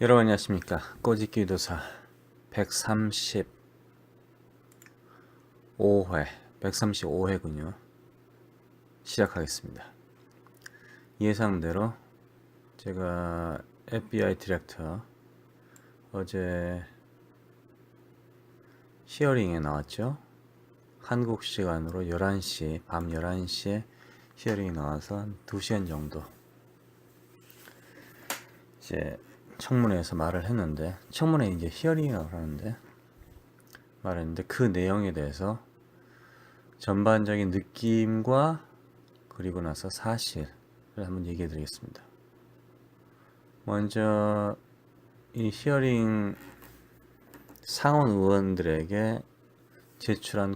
여러분 안녕하십니까. 꼬집기 도사 135회 135회군요. 시작하겠습니다. 예상대로 제가 FBI 디렉터 어제 히어링에 나왔죠. 한국 시간으로 11시, 밤 11시에 히어링이 나와서 한 2시간 정도 이제 청문회에서 말을 했는데, 청문회 이제 히어링이라고 하는데 말했는데, 그 내용에 대해서 전반적인 느낌과 그리고 나서 사실을 한번 얘기해 드리겠습니다. 먼저 이 히어링 상원 의원들에게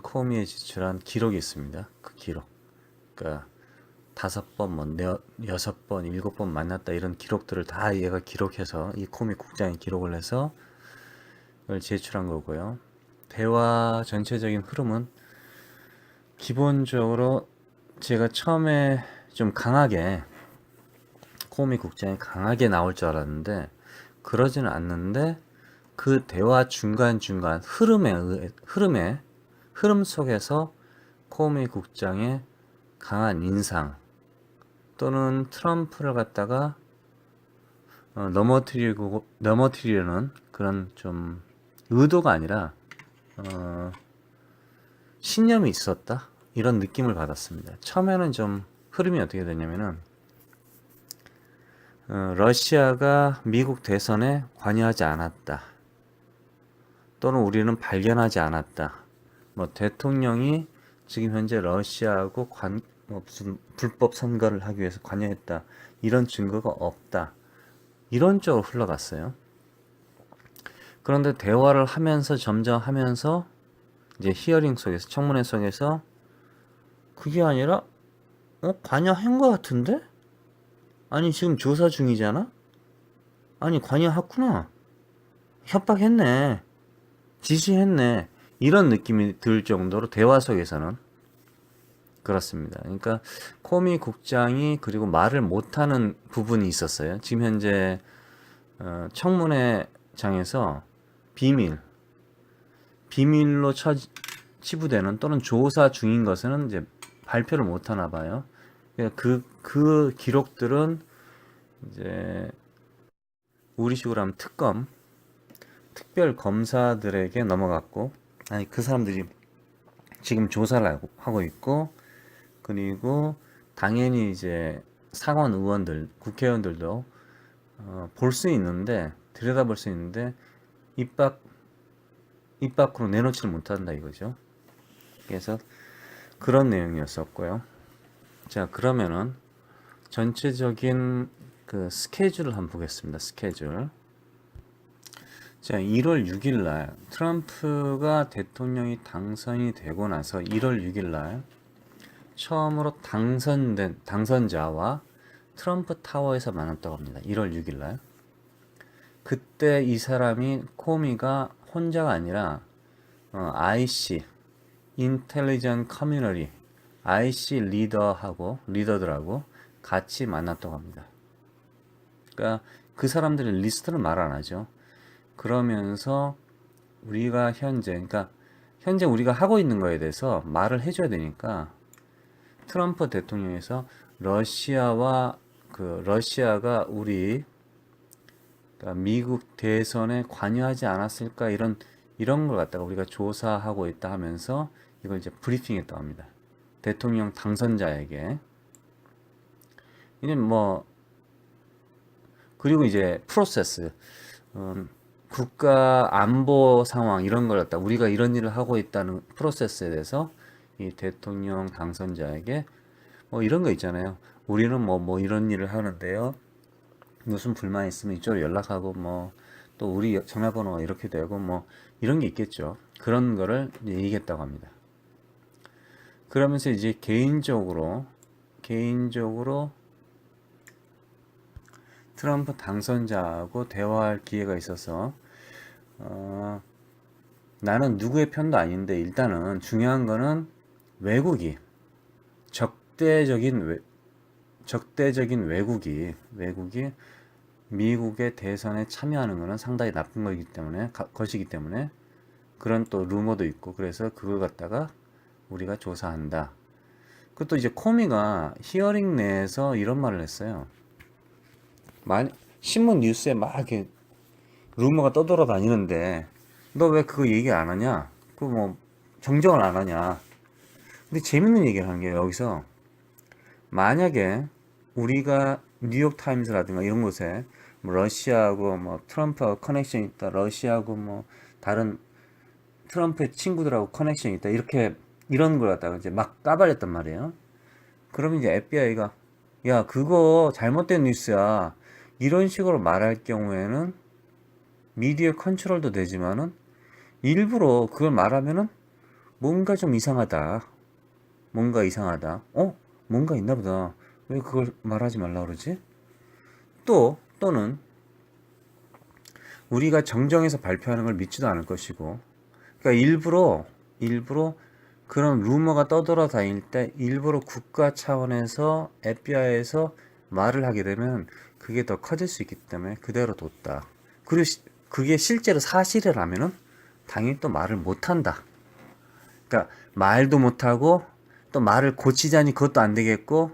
코미에 제출한 기록이 있습니다. 그 기록, 그러니까 5번, 뭐 6번, 7번 만났다, 이런 기록들을 다 얘가 기록해서, 이 코미 국장이 기록을 해서 이걸 제출한 거고요. 대화 전체적인 흐름은 기본적으로 제가 처음에 좀 강하게, 코미 국장이 강하게 나올 줄 알았는데 그러지는 않는데, 그 대화 중간중간 흐름 속에서 코미 국장의 강한 인상, 또는 트럼프를 갖다가 넘어뜨리려는 그런 좀 의도가 아니라 신념이 있었다, 이런 느낌을 받았습니다. 처음에는 좀 흐름이 어떻게 됐냐면은, 러시아가 미국 대선에 관여하지 않았다, 또는 우리는 발견하지 않았다, 뭐 대통령이 지금 현재 러시아하고 무슨 불법 선거를 하기 위해서 관여했다, 이런 증거가 없다, 이런 쪽으로 흘러갔어요. 그런데 대화를 하면서, 점점 하면서, 이제 히어링 속에서, 청문회 속에서, 그게 아니라 관여한 것 같은데? 아니 지금 조사 중이잖아? 아니 관여했구나, 협박했네, 지시했네, 이런 느낌이 들 정도로 대화 속에서는 그렇습니다. 그러니까 코미 국장이 그리고 말을 못하는 부분이 있었어요. 지금 현재 청문회장에서 비밀로 치부되는, 또는 조사 중인 것은 이제 발표를 못하나 봐요. 그 기록들은 이제 우리식으로 하면 특별 검사들에게 넘어갔고, 아니 그 사람들이 지금 조사를 하고 있고, 그리고 당연히 이제 상원 의원들, 국회의원들도 볼 수 있는데, 들여다볼 수 있는데 입 밖으로 내놓지를 못한다 이거죠. 그래서 그런 내용이었었고요. 자, 그러면은 전체적인 그 스케줄을 한번 보겠습니다. 스케줄. 자, 1월 6일 날 트럼프가 대통령이 당선이 되고 나서 1월 6일 날 처음으로 당선자와 트럼프 타워에서 만났다고 합니다. 1월 6일 날. 그때 이 사람이, 코미가 혼자가 아니라 IC Intelligence Community, IC 리더들하고 같이 만났다고 합니다. 그러니까 그 사람들의 리스트를 말 안 하죠. 그러면서 우리가 그러니까 현재 우리가 하고 있는 거에 대해서 말을 해줘야 되니까, 트럼프 대통령에서 러시아가 그러니까 미국 대선에 관여하지 않았을까, 이런 걸 갖다가 우리가 조사하고 있다 하면서 이걸 이제 브리핑했다고 합니다. 대통령 당선자에게. 이제 뭐, 그리고 이제 프로세스, 국가 안보 상황, 이런 걸 갖다 우리가 이런 일을 하고 있다는 프로세스에 대해서 이 대통령 당선자에게 뭐 이런 거 있잖아요. 우리는 뭐 이런 일을 하는데요, 무슨 불만 있으면 이쪽으로 연락하고, 뭐 또 우리 전화번호가 이렇게 되고, 뭐 이런 게 있겠죠. 그런 거를 얘기했다고 합니다. 그러면서 이제 개인적으로 트럼프 당선자하고 대화할 기회가 있어서, 나는 누구의 편도 아닌데, 일단은 중요한 거는 외국이, 적대적인 외국이 미국의 대선에 참여하는 것은 상당히 나쁜 것이기 때문에 그런 또 루머도 있고, 그래서 그걸 갖다가 우리가 조사한다. 그것도 이제 코미가 히어링 내에서 이런 말을 했어요. 신문 뉴스에 막 이렇게 루머가 떠돌아다니는데 너 왜 그거 얘기 안 하냐? 그 뭐 정정을 안 하냐? 근데 재밌는 얘기를 하는 게, 여기서 만약에 우리가 뉴욕 타임즈라든가 이런 곳에 뭐 러시아하고 뭐 트럼프하고 커넥션이 있다, 러시아하고 뭐 다른 트럼프의 친구들하고 커넥션이 있다, 이렇게 이런 걸 갖다가 이제 막 까발렸단 말이에요. 그러면 이제 FBI가 야, 그거 잘못된 뉴스야, 이런 식으로 말할 경우에는 미디어 컨트롤도 되지만은 일부러 그걸 말하면은 뭔가 좀 이상하다. 뭔가 이상하다. 뭔가 있나 보다. 왜 그걸 말하지 말라 그러지? 또는 우리가 정정해서 발표하는 걸 믿지도 않을 것이고, 그러니까 일부러 그런 루머가 떠돌아다닐 때 일부러 국가 차원에서 FBI에서 말을 하게 되면 그게 더 커질 수 있기 때문에 그대로 뒀다. 그리고 그게 실제로 사실이라면은 당연히 또 말을 못한다. 그러니까 말도 못하고 또 말을 고치자니 그것도 안 되겠고,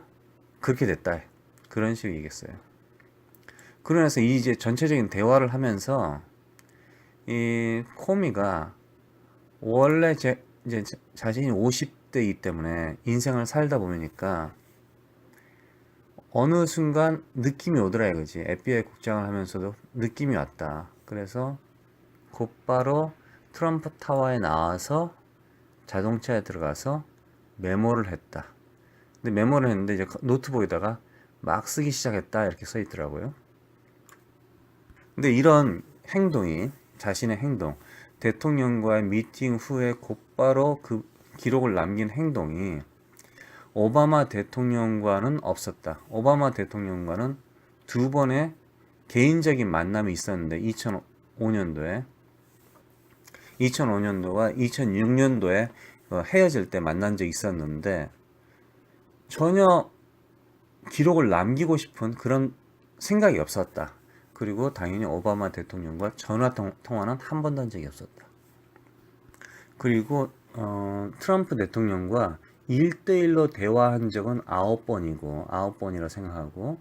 그렇게 됐다. 그런 식으로 얘기했어요. 그러면서 이제 전체적인 대화를 하면서 이 코미가 원래 이제 자신이 50대이기 때문에 인생을 살다 보니까 어느 순간 느낌이 오더라 이거지. FBI 국장을 하면서도 느낌이 왔다. 그래서 곧바로 트럼프 타워에 나와서 자동차에 들어가서 메모를 했다. 근데 메모를 했는데 이제 노트북에다가 막 쓰기 시작했다, 이렇게 써 있더라고요. 근데 이런 행동이, 자신의 행동, 대통령과의 미팅 후에 곧바로 그 기록을 남긴 행동이 오바마 대통령과는 없었다. 오바마 대통령과는 두 번의 개인적인 만남이 있었는데 2005년도와 2006년도에 헤어질 때 만난 적이 있었는데 전혀 기록을 남기고 싶은 그런 생각이 없었다. 그리고 당연히 오바마 대통령과 전화 통화는 한 번도 한 적이 없었다. 그리고 트럼프 대통령과 1대1로 대화한 적은 9번이라 생각하고,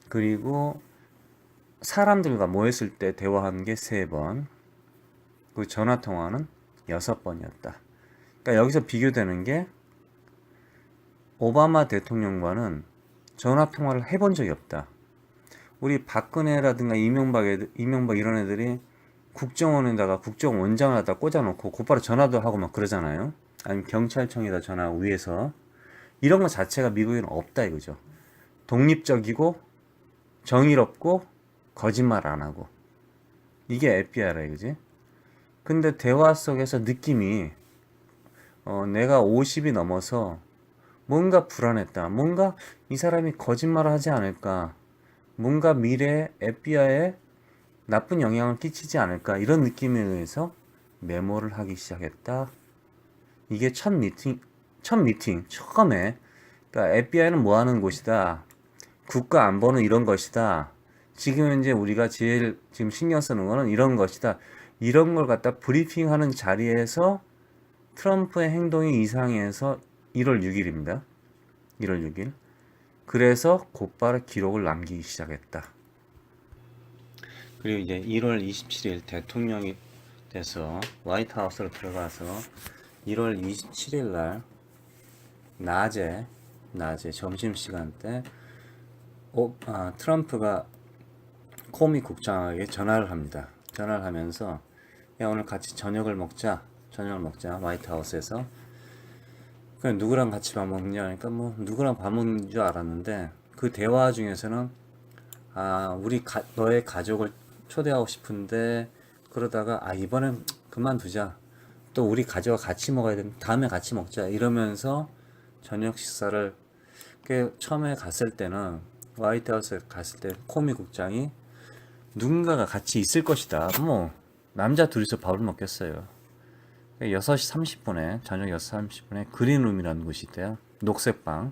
그리고 사람들과 모였을 때 대화한 게 3번, 그 전화 통화는 6번이었다. 그러니까 여기서 비교되는 게 오바마 대통령과는 전화 통화를 해본 적이 없다. 우리 박근혜라든가 이명박 이런 애들이 국정원에다가 국정원장을 갖다 꽂아놓고 곧바로 전화도 하고 막 그러잖아요. 아니면 경찰청에다 전화하고 위에서. 이런 거 자체가 미국에는 없다 이거죠. 독립적이고 정의롭고 거짓말 안 하고. 이게 FBI라 이거지. 근데 대화 속에서 느낌이 내가 50이 넘어서 뭔가 불안했다. 뭔가 이 사람이 거짓말을 하지 않을까. 뭔가 미래에 FBI에 나쁜 영향을 끼치지 않을까. 이런 느낌에 의해서 메모를 하기 시작했다. 이게 첫 미팅, 처음에. 그러니까 FBI는 뭐 하는 곳이다. 국가 안보는 이런 것이다. 지금 현재 우리가 제일 지금 신경 쓰는 거는 이런 것이다. 이런 걸 갖다 브리핑하는 자리에서 트럼프의 행동이 이상해서 1월 6일입니다. 1월 6일. 그래서 곧바로 기록을 남기기 시작했다. 그리고 이제 1월 27일 대통령이 돼서 화이트하우스로 들어가서 1월 27일 날 낮에 점심시간 때 트럼프가 코미 국장에게 전화를 합니다. 전화를 하면서 야, 오늘 같이 저녁을 먹자. 화이트하우스에서. 그냥 누구랑 같이 밥 먹냐? 그러니까 뭐 누구랑 밥 먹는 줄 알았는데 그 대화 중에서는 너의 가족을 초대하고 싶은데 그러다가 이번엔 그만두자. 또 우리 가족과 같이 먹어야 되면 다음에 같이 먹자. 이러면서 저녁 식사를 처음에 갔을 때는 화이트하우스에 갔을 때 코미 국장이 누군가가 같이 있을 것이다. 뭐 남자 둘이서 밥을 먹겠어요. 6시 30분에 저녁 6시 30분에 그린룸이라는 곳이 있대요. 녹색방.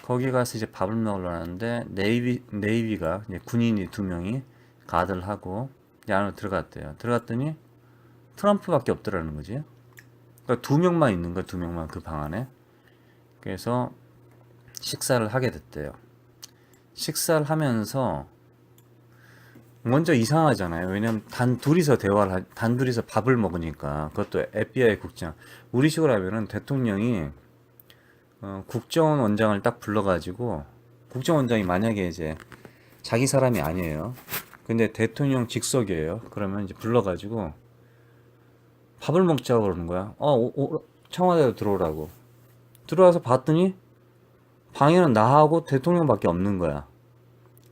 거기 가서 이제 밥을 먹으러 하는데 네이비가 이제 군인이 2명이 가드를 하고 이제 안으로 들어갔대요. 들어갔더니 트럼프밖에 없더라는 거지. 그러니까 2명만 있는 거야, 2명만 그 방 안에. 그래서 식사를 하게 됐대요. 식사를 하면서 먼저 이상하잖아요. 왜냐면 단둘이서 밥을 먹으니까. 그것도 FBI 국장. 우리식으로 하면은 대통령이 국정원 원장을 딱 불러가지고, 국정원장이 만약에 이제 자기 사람이 아니에요. 근데 대통령 직속이에요. 그러면 이제 불러가지고 밥을 먹자고 그러는 거야. 청와대로 들어오라고. 들어와서 봤더니 방에는 나하고 대통령밖에 없는 거야.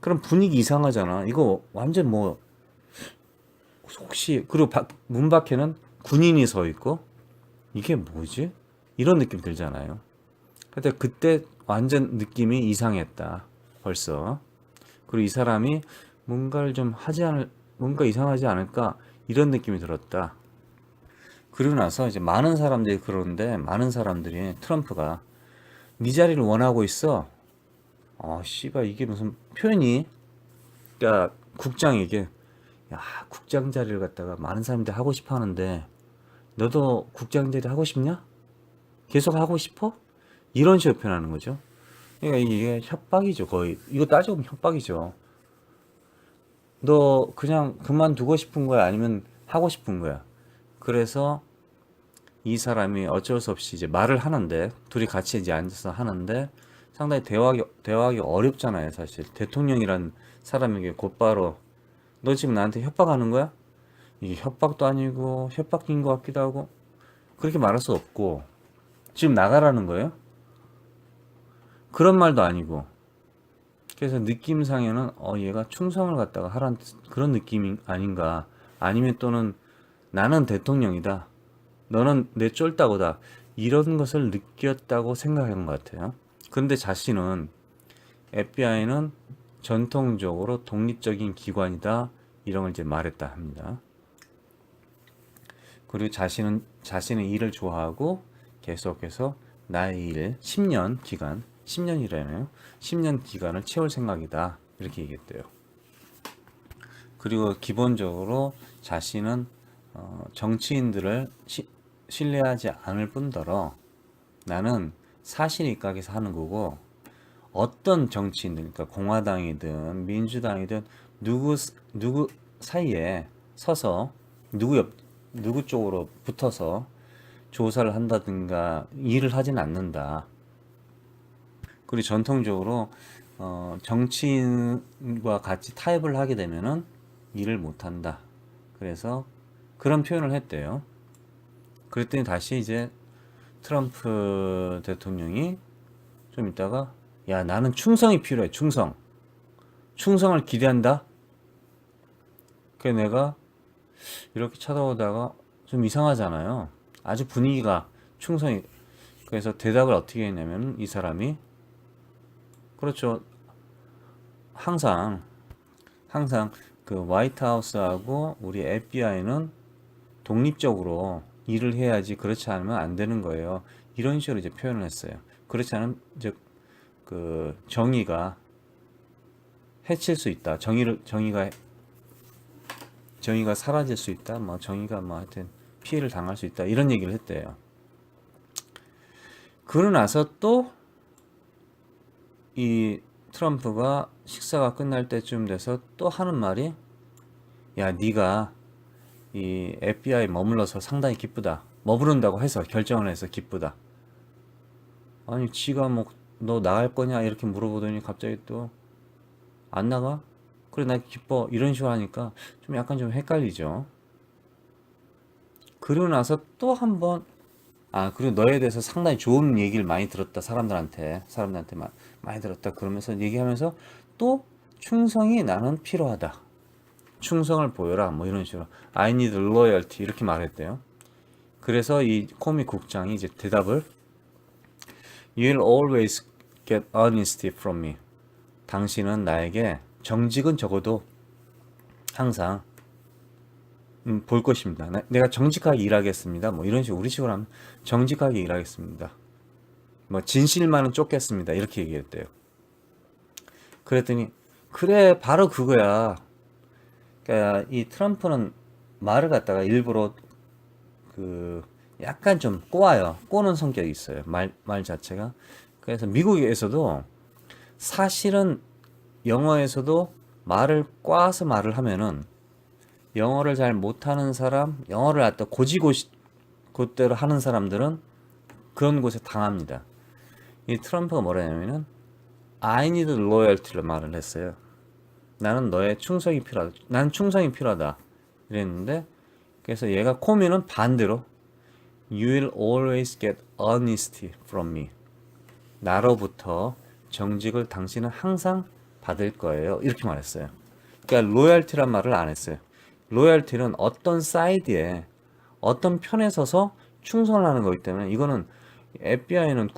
그럼 분위기 이상하잖아. 이거 완전 뭐 혹시 그리고 문 밖에는 군인이 서 있고 이게 뭐지? 이런 느낌 들잖아요. 근데 그때 완전 느낌이 이상했다. 벌써. 그리고 이 사람이 뭔가 이상하지 않을까? 이런 느낌이 들었다. 그리고 나서 이제 많은 사람들이 그러는데 많은 사람들이 트럼프가 네 자리를 원하고 있어. 씨발 이게 무슨 표현이? 그러니까 국장에게 야 국장 자리를 갖다가 많은 사람들이 하고 싶어 하는데 너도 국장 자리 하고 싶냐? 계속 하고 싶어? 이런 식으로 표현하는 거죠. 그러니까 이게 협박이죠. 거의 이거 따지고 보면 협박이죠. 너 그냥 그만두고 싶은 거야? 아니면 하고 싶은 거야? 그래서 이 사람이 어쩔 수 없이 이제 말을 하는데 둘이 같이 이제 앉아서 하는데 상당히 대화하기 어렵잖아요. 사실 대통령이란 사람에게 곧바로 너 지금 나한테 협박하는 거야? 이게 협박도 아니고 협박인 것 같기도 하고 그렇게 말할 수 없고 지금 나가라는 거예요? 그런 말도 아니고 그래서 느낌상에는 얘가 충성을 갖다가 하라는 그런 느낌이 아닌가. 아니면 또는 나는 대통령이다, 너는 내 쫄따구다, 이런 것을 느꼈다고 생각한 것 같아요. 그런데 자신은 FBI는 전통적으로 독립적인 기관이다, 이런 걸 이제 말했다 합니다. 그리고 자신의 일을 좋아하고 계속해서 나의 일 10년 기간, 10년이라네요. 10년 기간을 채울 생각이다, 이렇게 얘기했대요. 그리고 기본적으로 자신은 정치인들을 신뢰하지 않을 뿐더러 나는 사실 입각해서 하는 거고 어떤 정치인들, 그러니까 공화당이든 민주당이든 누구 사이에 서서 누구 쪽으로 붙어서 조사를 한다든가 일을 하진 않는다. 그리고 전통적으로 정치인과 같이 타협을 하게 되면은 일을 못한다. 그래서 그런 표현을 했대요. 그랬더니 다시 이제 트럼프 대통령이 좀 있다가 야 나는 충성이 필요해. 충성을 기대한다. 그래 내가 이렇게 쳐다보다가 좀 이상하잖아요. 아주 분위기가 충성이. 그래서 대답을 어떻게 했냐면 이 사람이 그렇죠. 항상 그 화이트하우스하고 우리 FBI는 독립적으로 일을 해야지 그렇지 않으면 안 되는 거예요. 이런 식으로 이제 표현을 했어요. 그렇지 않으면 이제 그 정의가 해칠 수 있다. 정의가 사라질 수 있다. 뭐 정의가 뭐 하여튼 피해를 당할 수 있다. 이런 얘기를 했대요. 그러고 나서 또 이 트럼프가 식사가 끝날 때쯤 돼서 또 하는 말이 야 네가 이 FBI 머물러서 상당히 기쁘다. 머무른다고 해서 결정을 해서 기쁘다. 아니 지가 뭐 너 나갈 거냐 이렇게 물어보더니 갑자기 또 안 나가? 그래 나 기뻐 이런 식으로 하니까 좀 약간 좀 헷갈리죠. 그러고 나서 또 한번 그리고 너에 대해서 상당히 좋은 얘기를 많이 들었다. 사람들한테 많이 들었다. 그러면서 얘기하면서 또 충성이 나는 필요하다. 충성을 보여라. 뭐 이런 식으로. I need loyalty. 이렇게 말했대요. 그래서 이 코미 국장이 이제 대답을 You'll always get honesty from me. 당신은 나에게 정직은 적어도 항상 볼 것입니다. 내가 정직하게 일하겠습니다. 뭐 이런 식으로 우리식으로 하면 정직하게 일하겠습니다. 뭐 진실만은 쫓겠습니다. 이렇게 얘기했대요. 그랬더니 그래 바로 그거야. 그러니까 이 트럼프는 말을 갖다가 일부러 그 약간 좀 꼬아요. 꼬는 성격이 있어요. 말 자체가. 그래서 미국에서도 사실은 영어에서도 말을 꽈서 말을 하면은 영어를 잘 못하는 사람, 영어를 갖다 곧대로 하는 사람들은 그런 곳에 당합니다. 이 트럼프가 뭐라 하냐면은 I need loyalty를 말을 했어요. 나는 너의 충성이 필요하다. 난 충성이 필요하다. 이랬는데 그래서 얘가 코미는 반대로 You will always get honesty from me. 나로부터 정직을 당신은 항상 받을 거예요. 이렇게 말했어요. 그러니까 로열티란 말을 안 했어요. 로열티는 어떤 사이드에 어떤 편에 서서 충성을 하는 거기 때문에 이거는 FBI는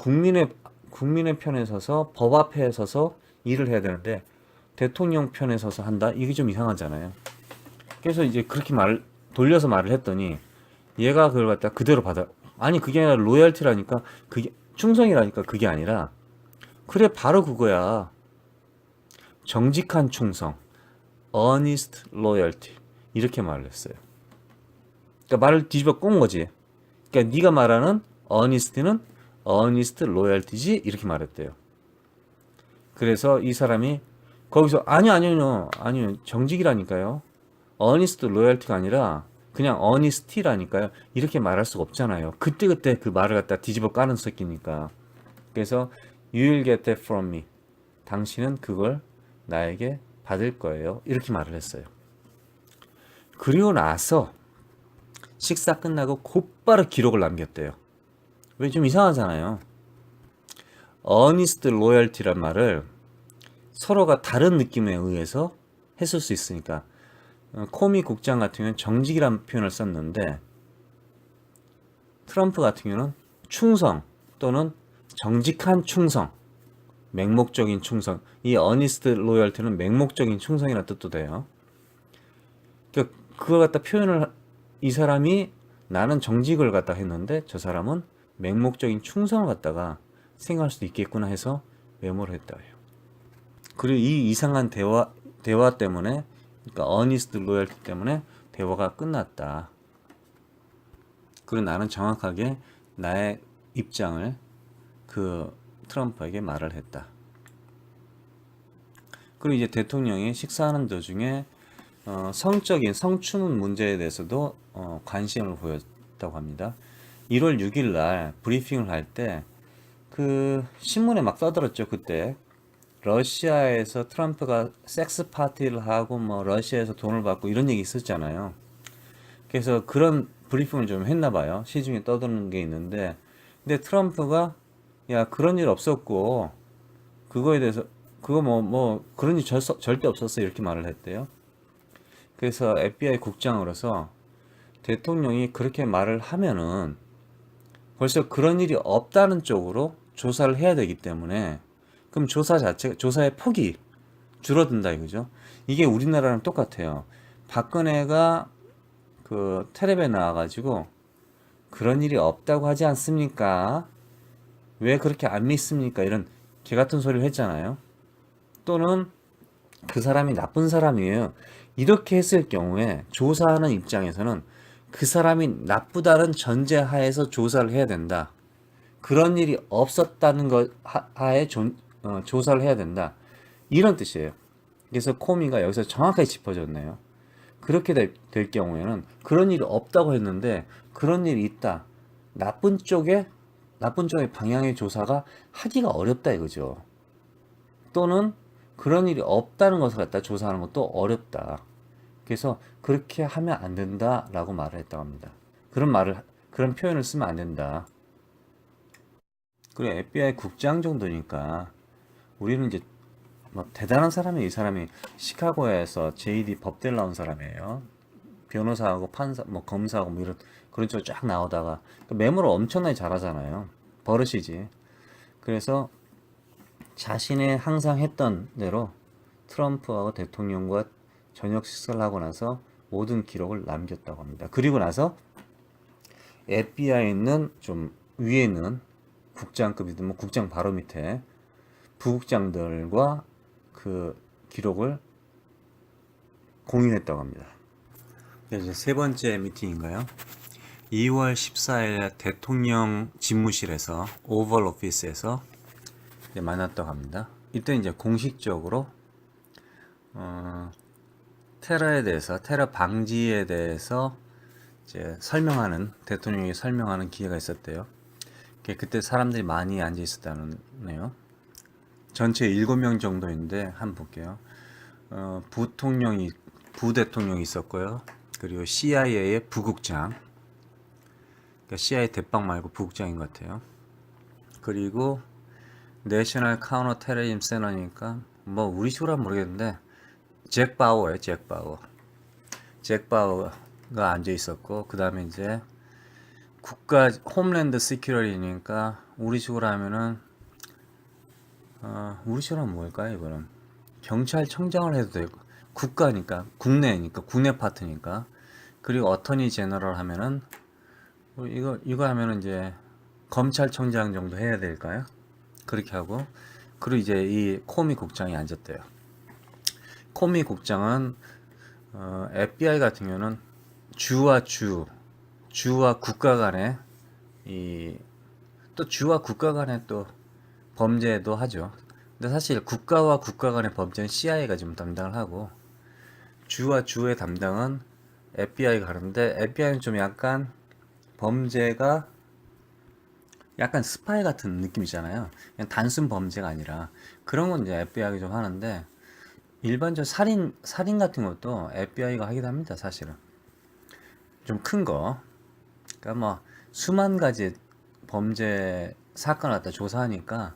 국민의 편에 서서 법 앞에 서서 일을 해야 되는데 대통령 편에 서서 한다? 이게 좀 이상하잖아요. 그래서 이제 그렇게 돌려서 말을 했더니 얘가 그걸 갖다 그대로 받아. 아니 그게 아니라 로열티라니까 그게 충성이라니까 그게 아니라 그래 바로 그거야. 정직한 충성. honest loyalty. 이렇게 말을 했어요. 그러니까 말을 뒤집어 꼰 거지. 그러니까 네가 말하는 honest는 honest loyalty지 이렇게 말했대요. 그래서 이 사람이 거기서 아니요 정직이라니까요. honest loyalty가 아니라 그냥 honesty라니까요. 이렇게 말할 수가 없잖아요. 그때 그 말을 갖다 뒤집어 까는 새끼니까. 그래서 you will get that from me. 당신은 그걸 나에게 받을 거예요. 이렇게 말을 했어요. 그리고 나서 식사 끝나고 곧바로 기록을 남겼대요. 왜 좀 이상하잖아요. honest loyalty란 말을 서로가 다른 느낌에 의해서 했을 수 있으니까 코미 국장 같은 경우는 정직이라는 표현을 썼는데 트럼프 같은 경우는 충성 또는 정직한 충성, 맹목적인 충성. 이 honest loyalty는 맹목적인 충성이라는 뜻도 돼요. 그러니까 그걸 갖다 표현을 이 사람이 나는 정직을 갖다 했는데 저 사람은 맹목적인 충성을 갖다가 생각할 수도 있겠구나 해서 메모를 했다 해요. 그리고 이 이상한 대화 때문에 그러니까 honest loyalty 때문에 대화가 끝났다. 그리고 나는 정확하게 나의 입장을 그 트럼프에게 말을 했다. 그리고 이제 대통령이 식사하는 도중에 성적인 성추문 문제에 대해서도 관심을 보였다고 합니다. 1월 6일 날 브리핑을 할 때 그 신문에 막 떠들었죠. 그때 러시아에서 트럼프가 섹스 파티를 하고 뭐 러시아에서 돈을 받고 이런 얘기 있었잖아요. 그래서 그런 브리핑을 좀 했나 봐요. 시중에 떠드는 게 있는데 근데 트럼프가 야 그런 일 없었고 그거에 대해서 그거 뭐 그런 일 절대 없었어 이렇게 말을 했대요. 그래서 FBI 국장으로서 대통령이 그렇게 말을 하면은 벌써 그런 일이 없다는 쪽으로 조사를 해야 되기 때문에 그럼 조사의 폭이 줄어든다 이거죠. 이게 우리나라랑 똑같아요. 박근혜가 그 텔레비에 나와가지고 그런 일이 없다고 하지 않습니까? 왜 그렇게 안 믿습니까? 이런 개 같은 소리를 했잖아요. 또는 그 사람이 나쁜 사람이에요. 이렇게 했을 경우에 조사하는 입장에서는 그 사람이 나쁘다는 전제하에서 조사를 해야 된다. 그런 일이 없었다는 것 하에 조사를 해야 된다. 이런 뜻이에요. 그래서 코미가 여기서 정확하게 짚어줬네요. 그렇게 될 경우에는 그런 일이 없다고 했는데 그런 일이 있다. 나쁜 쪽의 방향의 조사가 하기가 어렵다 이거죠. 또는 그런 일이 없다는 것을 갖다 조사하는 것도 어렵다. 그래서 그렇게 하면 안 된다라고 말을 했다고 합니다. 그런 표현을 쓰면 안 된다. 그리고 FBI 국장 정도니까 우리는 이제 뭐 대단한 사람이 이 사람이 시카고에서 JD 법대를 나온 사람이에요. 변호사하고 판사, 뭐 검사하고 뭐 이런 그런 쪽 쫙 나오다가 메모를 엄청나게 잘하잖아요. 버릇이지. 그래서 자신의 항상 했던 대로 트럼프하고 대통령과 저녁 식사를 하고 나서 모든 기록을 남겼다고 합니다. 그리고 나서 FBI는 좀 위에 있는 국장급이든 뭐 국장 바로 밑에 부국장들과 그 기록을 공유했다고 합니다. 이제 세 번째 미팅인가요? 2월 14일 대통령 집무실에서 오벌 오피스에서 만났다고 합니다. 이때 이제 공식적으로 테러에 대해서, 테러 방지에 대해서 이제 대통령이 설명하는 기회가 있었대요. 그때 사람들이 많이 앉아 있었다네요. 전체 7명 정도인데 한번 볼게요. 부대통령이 있었고요. 그리고 CIA의 부국장, 그러니까 CIA 대빵 말고 부국장인 것 같아요. 그리고 내셔널 카운터 테러리즘 센터니까 뭐 우리식으로 하면 모르겠는데 잭 바워예요. 잭 바워가 앉아 있었고, 그 다음에 이제 국가 홈랜드 시큐리티니까 우리식으로 하면은 우리식으로 하면 뭘까요? 이거는 경찰청장을 해도 되고, 국가니까 국내 파트니까. 그리고 어터니 제너럴 하면은 이거 하면은 이제 검찰청장 정도 해야 될까요? 그렇게 하고, 그리고 이제 이 코미 국장이 앉았대요. 코미 국장은 FBI 같은 경우는 주와 국가 간의 또 주와 국가 간의 또 범죄도 하죠. 근데 사실 국가와 국가 간의 범죄는 CIA가 지금 담당을 하고, 주와 주의 담당은 FBI가 하는데, FBI는 좀 약간 범죄가 약간 스파이 같은 느낌이잖아요. 그냥 단순 범죄가 아니라 그런 건 이제 FBI가 좀 하는데, 일반적 살인 같은 것도 FBI가 하기도 합니다. 사실은 좀 큰 거, 그러니까 뭐 수만 가지 범죄 사건을 갖다 조사하니까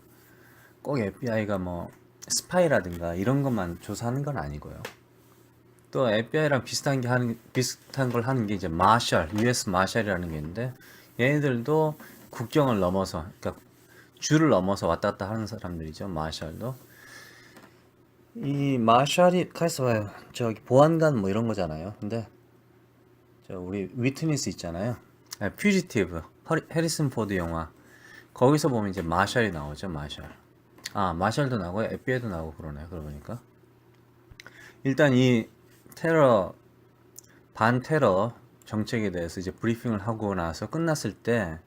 꼭 FBI가 뭐 스파이라든가 이런 것만 조사하는 건 아니고요. 또 FBI랑 비슷한 걸 하는 게 이제 US 마샬이라는 게 있는데, 얘네들도 국경을 넘어서, 그러니까 주를 넘어서 왔다 갔다 하는 사람들이죠. 마샬도. 이 마샬이 가서 봐요. 저기 보안관 뭐 이런 거잖아요. 근데 저 우리 위트니스 있잖아요. 퓨지티브, 해리슨 포드 영화. 거기서 보면 이제 마샬이 나오죠. 마샬도 나오고 FBI도 나오고 그러네요. 그러고 보니까 일단 이 반테러 정책에 대해서 이제 브리핑을 하고 나서 끝났을 때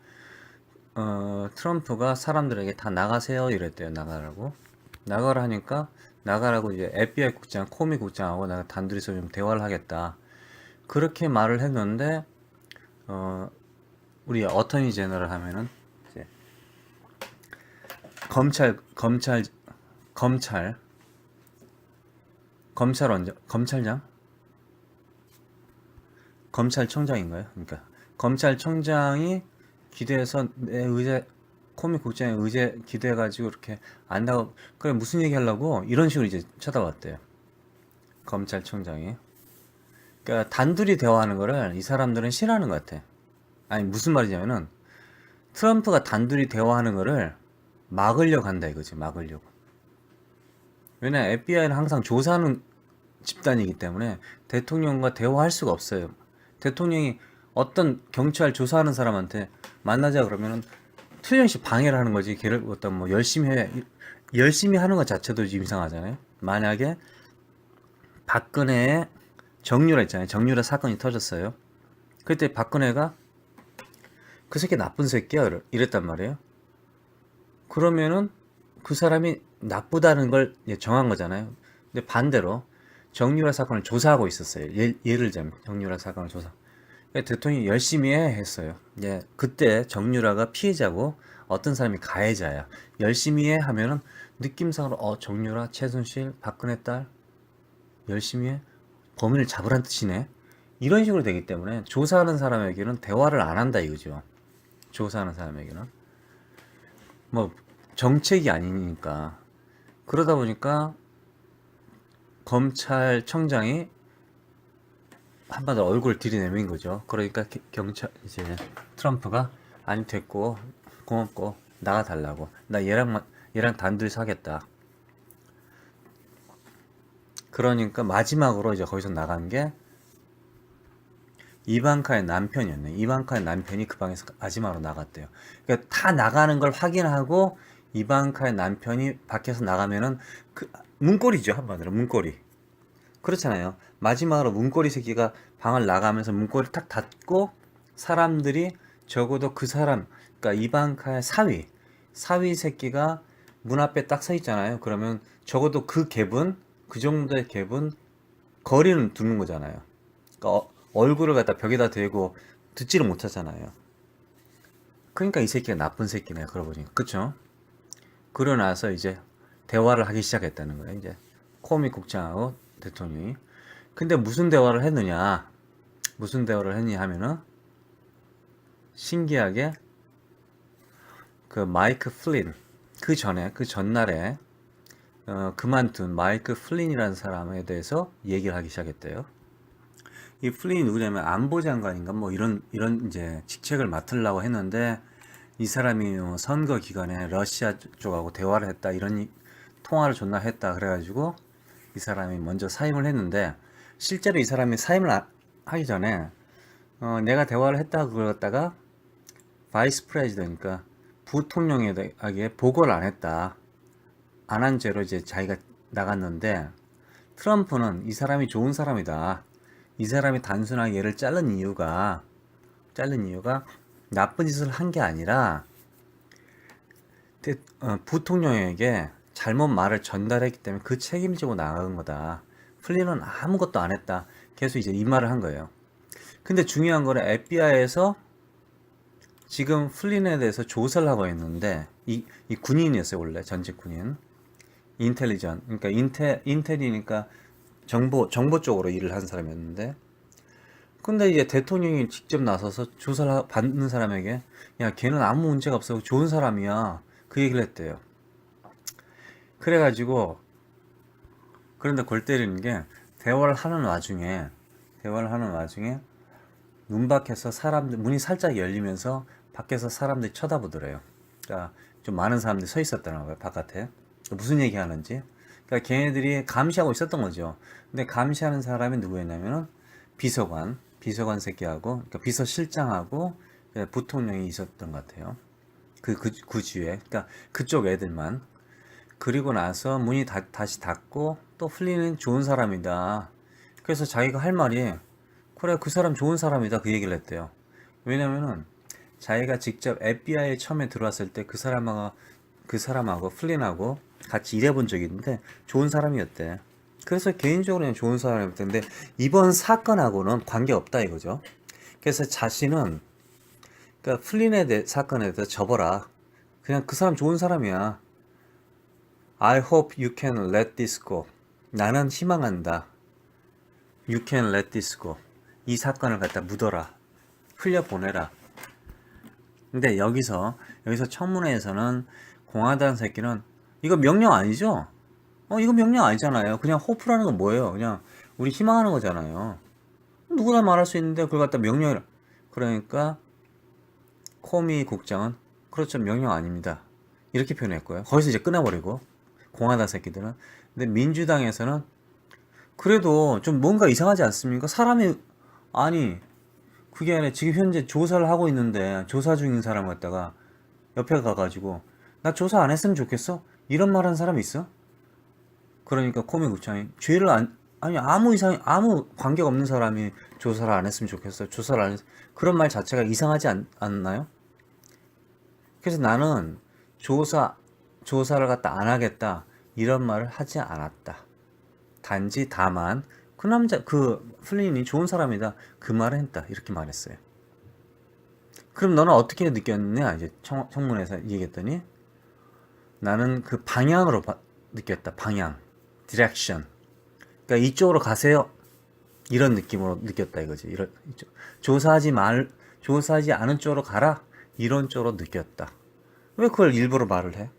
트럼프가 사람들에게 다 나가세요 이랬대요. 나가라 하니까, 나가라고 이제 FBI 국장, 코미 국장하고 내가 단둘이서 좀 대화를 하겠다, 그렇게 말을 했는데, 우리 어터니 제너럴 하면은 이제 검찰청장인가요? 그러니까 검찰청장이 기대해서 코미 국장의 의제 기대해가지고 이렇게 안 나가, 그래 무슨 얘기 하려고 이런 식으로 이제 쳐다봤대요. 검찰청장이. 그러니까 단둘이 대화하는 거를 이 사람들은 싫어하는 것 같아. 아니 무슨 말이냐면은 트럼프가 단둘이 대화하는 거를 막으려고 한다 이거지. 막으려고. 왜냐, FBI는 항상 조사하는 집단이기 때문에 대통령과 대화할 수가 없어요. 대통령이 어떤 경찰 조사하는 사람한테 만나자 그러면은 틀림없이 방해를 하는 거지. 걔를 어떤 뭐 열심히 하는 것 자체도 좀 이상하잖아요. 만약에 박근혜의 정유라 있잖아요. 정유라 사건이 터졌어요. 그때 박근혜가 그 새끼 나쁜 새끼야 이랬단 말이에요. 그러면은 그 사람이 나쁘다는 걸 정한 거잖아요. 근데 반대로 정유라 사건을 조사하고 있었어요. 예를 들자면 정유라 사건을 조사. 대통령이 열심히 했어요. 그때 정유라가 피해자고 어떤 사람이 가해자야. 열심히 하면은 느낌상으로 정유라, 최순실, 박근혜 딸 열심히 해? 범인을 잡으란 뜻이네? 이런 식으로 되기 때문에 조사하는 사람에게는 대화를 안 한다 이거죠. 조사하는 사람에게는. 뭐 정책이 아니니까. 그러다 보니까 검찰청장이 한마디로 얼굴 들이내민 거죠. 그러니까 이제 트럼프가 아니 됐고 고맙고 나가달라고, 나 얘랑 단둘이 사겠다. 그러니까 마지막으로 이제 거기서 나간 게 이방카의 남편이었네. 이방카의 남편이 그 방에서 아지마로 나갔대요. 그러니까 다 나가는 걸 확인하고 이방카의 남편이 밖에서 나가면은 그 문고리죠. 한마디로 문고리. 그렇잖아요. 마지막으로 문고리 새끼가 방을 나가면서 문고리 탁 닫고 사람들이 적어도 그 사람, 그러니까 이방카의 사위 새끼가 문 앞에 딱 서 있잖아요. 그러면 적어도 그 갭은, 그 정도의 갭은 거리는 두는 거잖아요. 그러니까 얼굴을 갖다 벽에다 대고 듣지를 못하잖아요. 그러니까 이 새끼가 나쁜 새끼네. 그러고 보니까. 그쵸? 그러고 나서 이제 대화를 하기 시작했다는 거예요. 이제 코미 국장하고 대통령이. 근데 무슨 대화를 했느냐? 무슨 대화를 했냐 하면은 신기하게 그 마이크 플린, 그 전에, 그 전날에 그만둔 마이크 플린이라는 사람에 대해서 얘기를 하기 시작했대요. 이 플린이 누구냐면 안보장관인가 뭐 이런 이제 직책을 맡으려고 했는데 이 사람이 선거 기간에 러시아 쪽하고 대화를 했다, 이런 통화를 존나 했다 그래가지고 이 사람이 먼저 사임을 했는데, 실제로 이 사람이 사임을 하기 전에 내가 대화를 했다고 그랬다가 바이스 프레지던트니까 부통령에게 보고를 안 했다, 안 한 죄로 이제 자기가 나갔는데, 트럼프는 이 사람이 좋은 사람이다, 이 사람이 단순하게 얘를 자른 이유가 나쁜 짓을 한 게 아니라 부통령에게 잘못 말을 전달했기 때문에 그 책임을 지고 나간 거다. 플린은 아무것도 안 했다. 계속 이제 이 말을 한 거예요. 근데 중요한 거는 FBI에서 지금 플린에 대해서 조사를 하고 있는데, 이 군인이었어요. 원래 전직 군인. 인텔리전. 그러니까 인텔이니까 정보 쪽으로 일을 한 사람이었는데, 근데 이제 대통령이 직접 나서서 조사를 받는 사람에게 야, 걔는 아무 문제가 없어, 좋은 사람이야, 그 얘기를 했대요. 그래가지고, 그런데 골 때리는 게, 대화를 하는 와중에 문 밖에서 사람들, 문이 살짝 열리면서 밖에서 사람들이 쳐다보더래요. 그러니까 좀 많은 사람들이 서 있었다는 거예요, 바깥에. 무슨 얘기 하는지. 그러니까 걔네들이 감시하고 있었던 거죠. 근데 감시하는 사람이 누구였냐면은 비서관 새끼하고, 그러니까 비서실장하고 부통령이 있었던 것 같아요. 그 주에. 그러니까 그쪽 애들만. 그리고 나서 문이 다시 닫고, 또 플린은 좋은 사람이다. 그래서 자기가 할 말이, 그래, 그 사람 좋은 사람이다, 그 얘기를 했대요. 왜냐면은 자기가 직접 FBI에 처음에 들어왔을 때 그 사람하고 플린하고 같이 일해본 적이 있는데 좋은 사람이었대. 그래서 개인적으로 그냥 좋은 사람이었는데 이번 사건하고는 관계없다 이거죠. 그래서 자신은, 그러니까 플린의 사건에 대해서 접어라, 그냥 그 사람 좋은 사람이야, I hope you can let this go, 나는 희망한다, you can let this go, 이 사건을 갖다 묻어라, 흘려보내라. 근데 여기서 청문회에서는 공화당 새끼는 이거 명령 아니죠? 이거 명령 아니잖아요. 그냥 호프라는 건 뭐예요? 그냥 우리 희망하는 거잖아요. 누구나 말할 수 있는데 그걸 갖다 명령을. 그러니까 코미 국장은 그렇죠, 명령 아닙니다, 이렇게 표현했고요. 거기서 이제 끊어버리고, 공화당 새끼들은. 근데 민주당에서는 그래도 좀 뭔가 이상하지 않습니까? 사람이, 아니 그게 아니라 지금 현재 조사를 하고 있는데 조사 중인 사람 갖다가 옆에 가가지고 나 조사 안 했으면 좋겠어, 이런 말 하는 사람이 있어? 그러니까 코미 국장이 죄를 아니 아무 관계가 없는 사람이 조사를 안 했으면 좋겠어, 조사를 안 했, 그런 말 자체가 이상하지 않나요? 그래서 나는 조사를 갖다 안 하겠다, 이런 말을 하지 않았다. 단지 다만 그 플린이 좋은 사람이다, 그 말을 했다, 이렇게 말했어요. 그럼 너는 어떻게 느꼈냐? 이제 청문회에서 얘기했더니 나는 그 방향으로 느꼈다. 방향, 디렉션. 그러니까 이쪽으로 가세요, 이런 느낌으로 느꼈다 이거지. 조사하지 않은 쪽으로 가라, 이런 쪽으로 느꼈다. 왜 그걸 일부러 말을 해?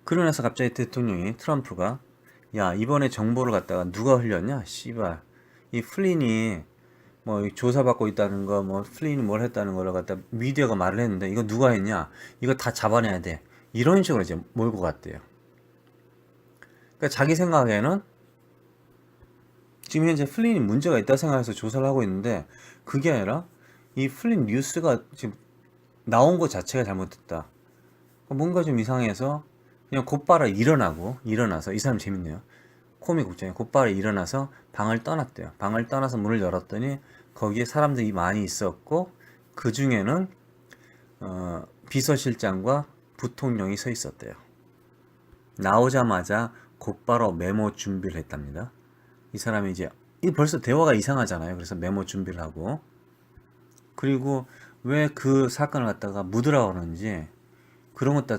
그러면서 갑자기 대통령이, 트럼프가, 야, 이번에 정보를 갖다가 누가 흘렸냐? 씨발, 이 플린이 뭐 조사받고 있다는 거, 뭐 플린이 뭘 했다는 걸 갖다 미디어가 말을 했는데 이거 누가 했냐? 이거 다 잡아내야 돼, 이런 식으로 이제 몰고 갔대요. 그러니까 자기 생각에는 지금 현재 플린이 문제가 있다 생각해서 조사를 하고 있는데 그게 아니라 이 플린 뉴스가 지금 나온 것 자체가 잘못됐다. 뭔가 좀 이상해서 그냥 곧바로 일어나서 이 사람 재밌네요. 코미 국장이 곧바로 일어나서 방을 떠났대요. 방을 떠나서 문을 열었더니 거기에 사람들이 많이 있었고 그 중에는 비서실장과 부통령이 서 있었대요. 나오자마자 곧바로 메모 준비를 했답니다. 이 사람이 이제 벌써 대화가 이상하잖아요. 그래서 메모 준비를 하고 그리고 왜 그 사건을 갖다가 묻으라고 하는지 그런 것도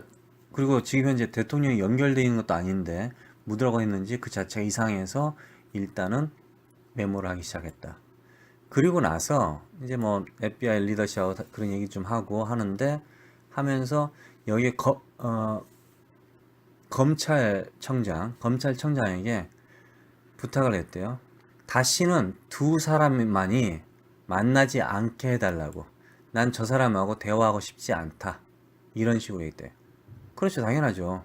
그리고 지금 현재 대통령이 연결되어 있는 것도 아닌데 묻으라고 했는지 그 자체가 이상해서 일단은 메모를 하기 시작했다. 그리고 나서 이제 뭐 FBI 리더십하고 그런 얘기 좀 하고 하는데 하면서 여기에 검찰청장에게 부탁을 했대요. 다시는 두 사람만이 만나지 않게 해달라고. 난 저 사람하고 대화하고 싶지 않다. 이런 식으로 얘기했대요. 그렇죠. 당연하죠.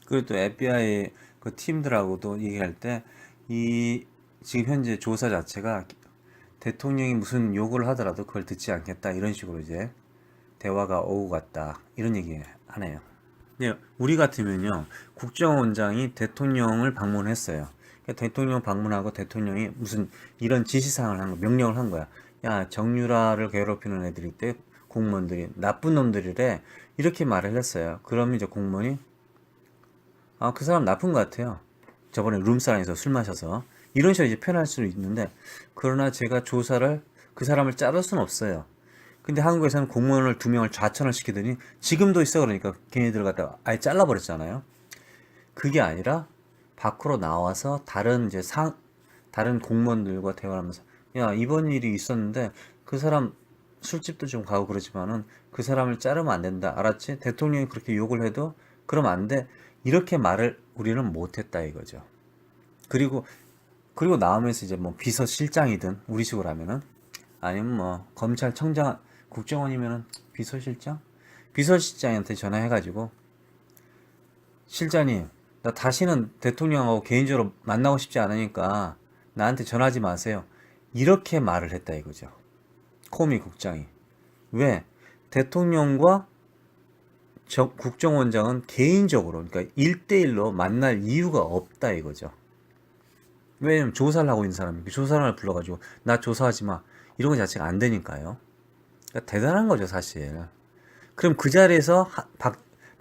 그리고 또 FBI 그 팀들하고도 얘기할 때 이 지금 현재 조사 자체가 대통령이 무슨 요구를 하더라도 그걸 듣지 않겠다. 이런 식으로 이제 대화가 오고 갔다. 이런 얘기 하네요. 네, 우리 같으면요, 국정원장이 대통령을 방문했어요. 그러니까 대통령 방문하고 대통령이 무슨 이런 지시사항을 한 거, 명령을 한 거야. 야, 정유라를 괴롭히는 애들이 있대. 공무원들이 나쁜 놈들이래. 이렇게 말을 했어요. 그러면 이제 공무원이 그 사람 나쁜 것 같아요. 저번에 룸사랑에서 술 마셔서 이런 식으로 이제 표현할 수는 있는데 그러나 제가 조사를 그 사람을 자를 수는 없어요. 근데 한국에서는 공무원을 2명을 좌천을 시키더니 지금도 있어 그러니까 걔네들 갖다가 아예 잘라버렸잖아요. 그게 아니라 밖으로 나와서 다른 공무원들과 대화를 하면서 야 이번 일이 있었는데 그 사람 술집도 좀 가고 그러지만은 그 사람을 자르면 안 된다 알았지? 대통령이 그렇게 욕을 해도 그러면 안 돼. 이렇게 말을 우리는 못했다 이거죠. 그리고 나오면서 이제 뭐 비서실장이든 우리식으로 하면은 아니면 뭐 검찰청장 국정원이면은 비서실장한테 전화해가지고 실장님 나 다시는 대통령하고 개인적으로 만나고 싶지 않으니까 나한테 전화하지 마세요. 이렇게 말을 했다 이거죠. 코미 국장이. 왜? 대통령과 국정원장은 개인적으로 그러니까 1대1로 만날 이유가 없다 이거죠. 왜냐면 조사를 하고 있는 사람이 조사를 불러가지고 나 조사하지 마 이런 거 자체가 안 되니까요. 그러니까 대단한 거죠 사실. 그럼 그 자리에서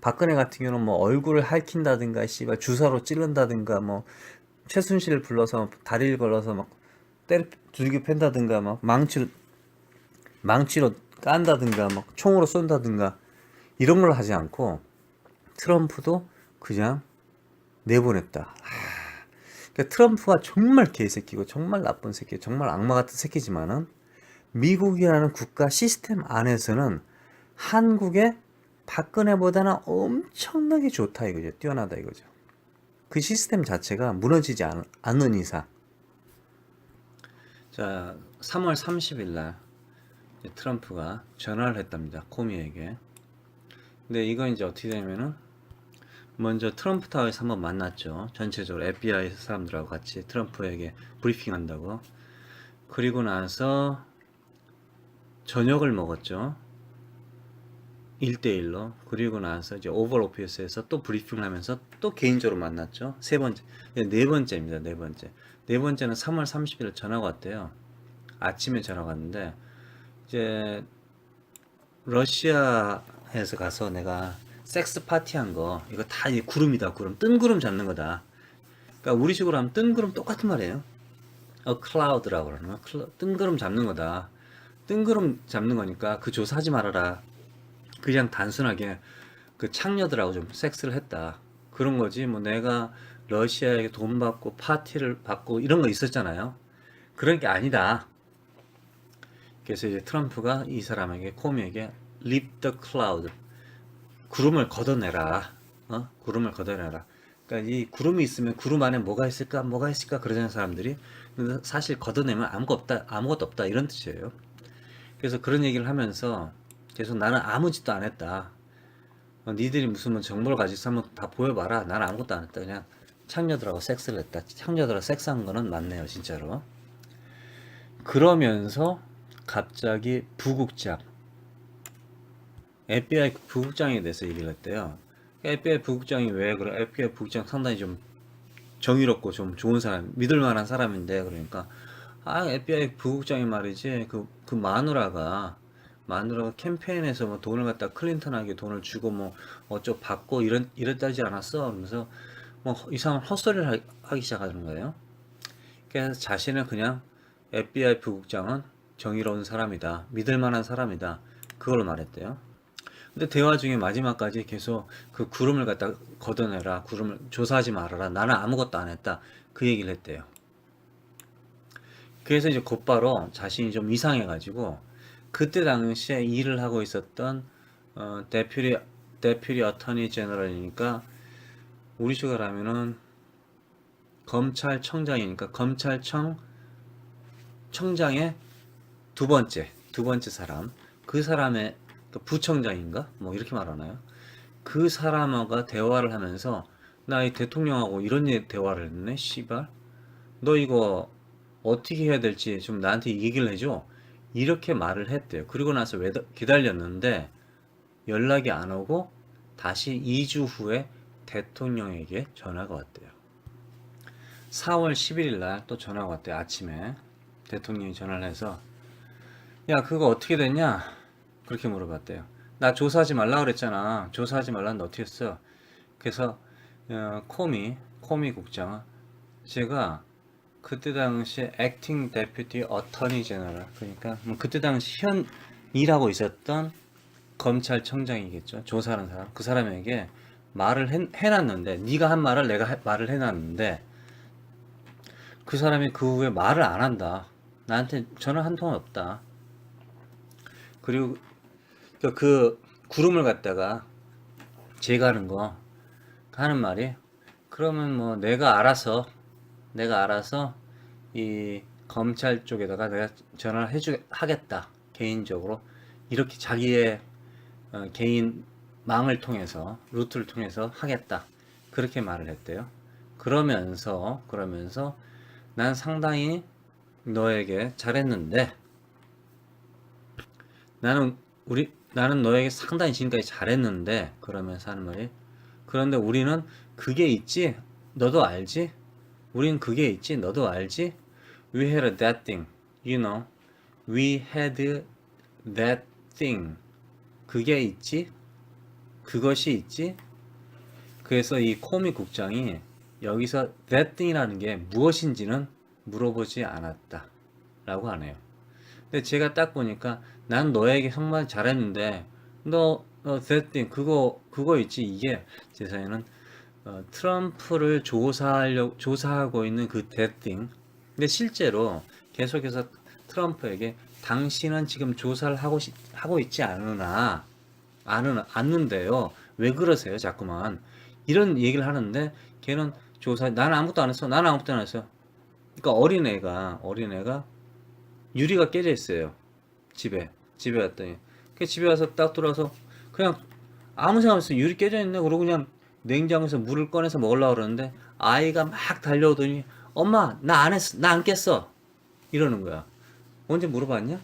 박근혜 같은 경우는 뭐 얼굴을 핥힌다든가 씨발 주사로 찌른다든가 뭐 최순실을 불러서 다리를 걸어서 막 두들겨 팬다든가 막 망치로 깐다든가 막 총으로 쏜다든가 이런 걸 하지 않고 트럼프도 그냥 내보냈다. 그러니까 트럼프가 정말 개새끼고 정말 나쁜 새끼, 정말 악마 같은 새끼지만은 미국이라는 국가 시스템 안에서는 한국의 박근혜보다는 엄청나게 좋다 이거죠. 뛰어나다 이거죠. 그 시스템 자체가 무너지지 않는 이상. 자, 3월 30일 날 트럼프가 전화를 했답니다. 코미에게. 근데 이건 이제 어떻게 되냐면은 먼저 트럼프 타워에서 한번 만났죠. 전체적으로 FBI 사람들하고 같이 트럼프에게 브리핑 한다고. 그리고 나서 저녁을 먹었죠. 1대1로. 그리고 나서 이제 오벌 오피스에서 또 브리핑을 하면서 또 개인적으로 만났죠. 네 번째입니다. 네 번째. 네 번째는 3월 30일 전화가 왔대요. 아침에 전화가 왔는데 이제 러시아에서 가서 내가 섹스 파티 한 거 이거 다 이 구름이다 구름 뜬 구름 잡는 거다. 그러니까 우리식으로 하면 뜬 구름 똑같은 말이에요. 클라우드라고 그러는 거. 뜬 구름 잡는 거다. 뜬 구름 잡는 거니까 그 조사하지 말아라. 그냥 단순하게 그 창녀들하고 좀 섹스를 했다. 그런 거지. 뭐 내가 러시아에게 돈 받고 파티를 받고 이런 거 있었잖아요. 그런 게 아니다. 그래서 이제 트럼프가 이 사람에게 코미에게 leave the cloud 구름을 걷어내라. 구름을 걷어내라. 그러니까 이 구름이 있으면 구름 안에 뭐가 있을까 그러잖아요 사람들이. 근데 사실 걷어내면 아무것도 없다 이런 뜻이에요. 그래서 그런 얘기를 하면서 계속 나는 아무 짓도 안 했다. 니들이 무슨 뭐 정보를 가지고 한번 다 보여봐라. 나는 아무것도 안 했다. 그냥 창녀들하고 섹스를 했다. 창녀들하고 섹스한 거는 맞네요, 진짜로. 그러면서 갑자기 부국장, FBI 부국장에 대해서 얘기를 했대요. FBI 부국장이 왜 그래? FBI 부국장 상당히 좀 정의롭고 좀 좋은 사람, 믿을 만한 사람인데, 그러니까 FBI 부국장이 말이지 그 마누라가 캠페인에서 뭐 돈을 갖다 클린턴에게 돈을 주고 뭐 어쩌고 받고 이랬다지 않았어? 그러면서 뭐 이상한 헛소리를 하기 시작하는 거예요. 그래서 자신은 그냥 FBI 부국장은 정의로운 사람이다, 믿을 만한 사람이다, 그걸 말했대요. 근데 대화 중에 마지막까지 계속 그 구름을 갖다 걷어내라, 구름을 조사하지 말아라, 나는 아무것도 안 했다, 그 얘기를 했대요. 그래서 이제 곧바로 자신이 좀 이상해가지고 그때 당시에 일을 하고 있었던 데퓨티 어터니 제너럴이니까 우리 식으로 하면은 검찰청장이니까 청장의 두 번째 사람, 그 사람의 부청장인가 뭐 이렇게 말하나요? 그 사람과 대화를 하면서 나 이 대통령하고 이런 대화를 했네, 씨발. 너 이거 어떻게 해야 될지 좀 나한테 얘기를 해줘. 이렇게 말을 했대요. 그리고 나서 기다렸는데 연락이 안 오고 다시 2주 후에 대통령에게 전화가 왔대요. 4월 11일 날 또 전화가 왔대요. 아침에 대통령이 전화를 해서 야, 그거 어떻게 됐냐? 그렇게 물어봤대요. 나 조사하지 말라 그랬잖아. 조사하지 말라는데 어떻게 했어? 그래서 코미 국장, 제가 그때 당시에 액팅 데퓨티 어터니 제너럴, 그러니까 뭐 그때 당시 현 일하고 있었던 검찰청장이겠죠. 조사하는 사람, 그 사람에게 말을 해놨는데, 네가 한 말을 내가 말을 해놨는데 그 사람이 그 후에 말을 안 한다. 나한테 전화 한 통 없다. 그리고 그 구름을 갖다가 제거하는 거 하는 말이, 그러면 뭐 내가 알아서 이 검찰 쪽에다가 내가 전화를 하겠다, 개인적으로. 이렇게 자기의 개인 망을 통해서, 루트를 통해서 하겠다, 그렇게 말을 했대요. 그러면서 난 상당히 너에게 잘했는데, 나는 너에게 상당히 지금까지 잘했는데, 그러면서 하는 말이, 그런데 우리는 그게 있지, 너도 알지? 우린 그게 있지, 너도 알지? We had that thing, you know. We had that thing. 그게 있지? 그것이 있지? 그래서 이 코미 국장이 여기서 that thing이라는 게 무엇인지는 물어보지 않았다 라고 하네요. 근데 제가 딱 보니까 난 너에게 정말 잘했는데 너 that thing, 그거 있지, 이게 제 생각에는 트럼프를 조사하고 있는 그 that thing. 근데 실제로 계속해서 트럼프에게 당신은 지금 조사를 하고 있지 않는데요. 왜 그러세요, 자꾸만. 이런 얘기를 하는데 걔는 나는 아무것도 안 했어. 나는 아무것도 안 했어. 그러니까 어린애가 유리가 깨져 있어요. 집에 왔더니. 집에 와서 딱 들어와서 그냥 아무 생각 없이 유리 깨져 있네. 그러고 그냥 냉장고에서 물을 꺼내서 먹으려고 그러는데 아이가 막 달려오더니 엄마, 나 안 했어. 나 안 깼어. 이러는 거야. 언제 물어봤냐?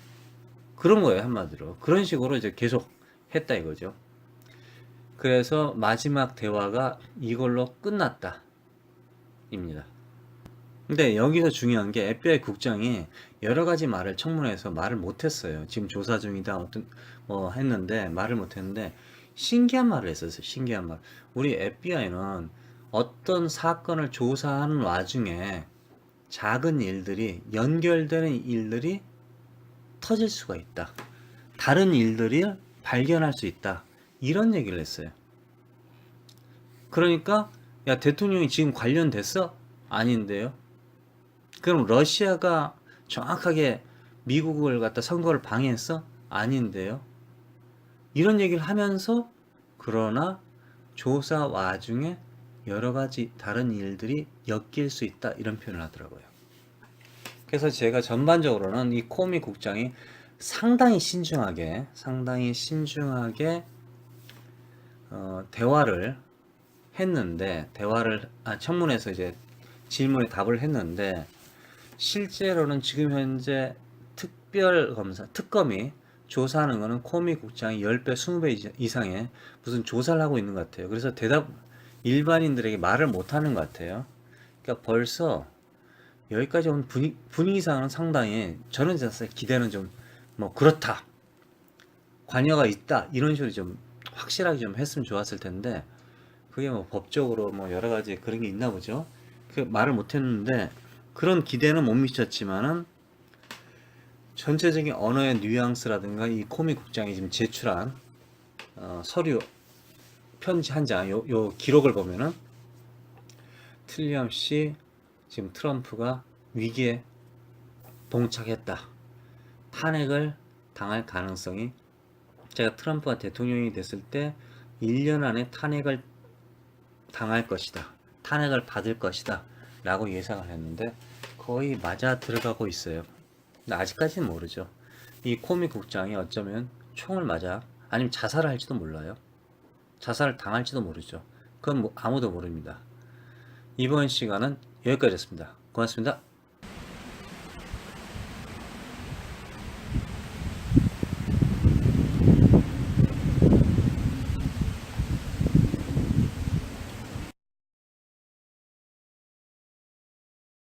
그런 거예요, 한마디로. 그런 식으로 이제 계속 했다 이거죠. 그래서 마지막 대화가 이걸로 끝났다 입니다. 근데 여기서 중요한 게 FBI 국장이 여러 가지 말을 청문회에서 말을 못했어요. 지금 조사 중이다 했는데 말을 못했는데 신기한 말을 했었어요. 신기한 말. 우리 FBI는 어떤 사건을 조사하는 와중에 작은 일들이, 연결되는 일들이 터질 수가 있다. 다른 일들이 발견할 수 있다. 이런 얘기를 했어요. 그러니까 야, 대통령이 지금 관련됐어? 아닌데요. 그럼 러시아가 정확하게 미국을 갖다 선거를 방해했어? 아닌데요. 이런 얘기를 하면서 그러나 조사 와중에 여러 가지 다른 일들이 엮일 수 있다, 이런 표현을 하더라고요. 그래서 제가 전반적으로는 이 코미 국장이 상당히 신중하게 대화를 했는데 청문회에서 이제 질문에 답을 했는데 실제로는 지금 현재 특별검사, 특검이 조사하는 거는 코미 국장이 10배, 20배 이상의 무슨 조사를 하고 있는 것 같아요. 그래서 일반인들에게 말을 못 하는 것 같아요. 그러니까 벌써 여기까지 온 분위기상은 상당히 저는 진짜 기대는 좀 뭐 그렇다. 관여가 있다. 이런 식으로 좀 확실하게 좀 했으면 좋았을 텐데 그게 뭐 법적으로 뭐 여러 가지 그런 게 있나 보죠. 그 말을 못 했는데 그런 기대는 못 미쳤지만은 전체적인 언어의 뉘앙스라든가 이 코미 국장이 지금 제출한 서류 편지 한 장, 요 기록을 보면은 틀림없이 지금 트럼프가 위기에 봉착했다. 탄핵을 당할 가능성이 제가 트럼프가 대통령이 됐을 때 1년 안에 탄핵을 당할 것이다. 탄핵을 받을 것이다. 라고 예상을 했는데 거의 맞아 들어가고 있어요. 근데 아직까지는 모르죠. 이 코미 국장이 어쩌면 총을 맞아 아니면 자살을 할지도 몰라요. 자살을 당할지도 모르죠. 그건 뭐 아무도 모릅니다. 이번 시간은 여기까지였습니다. 고맙습니다.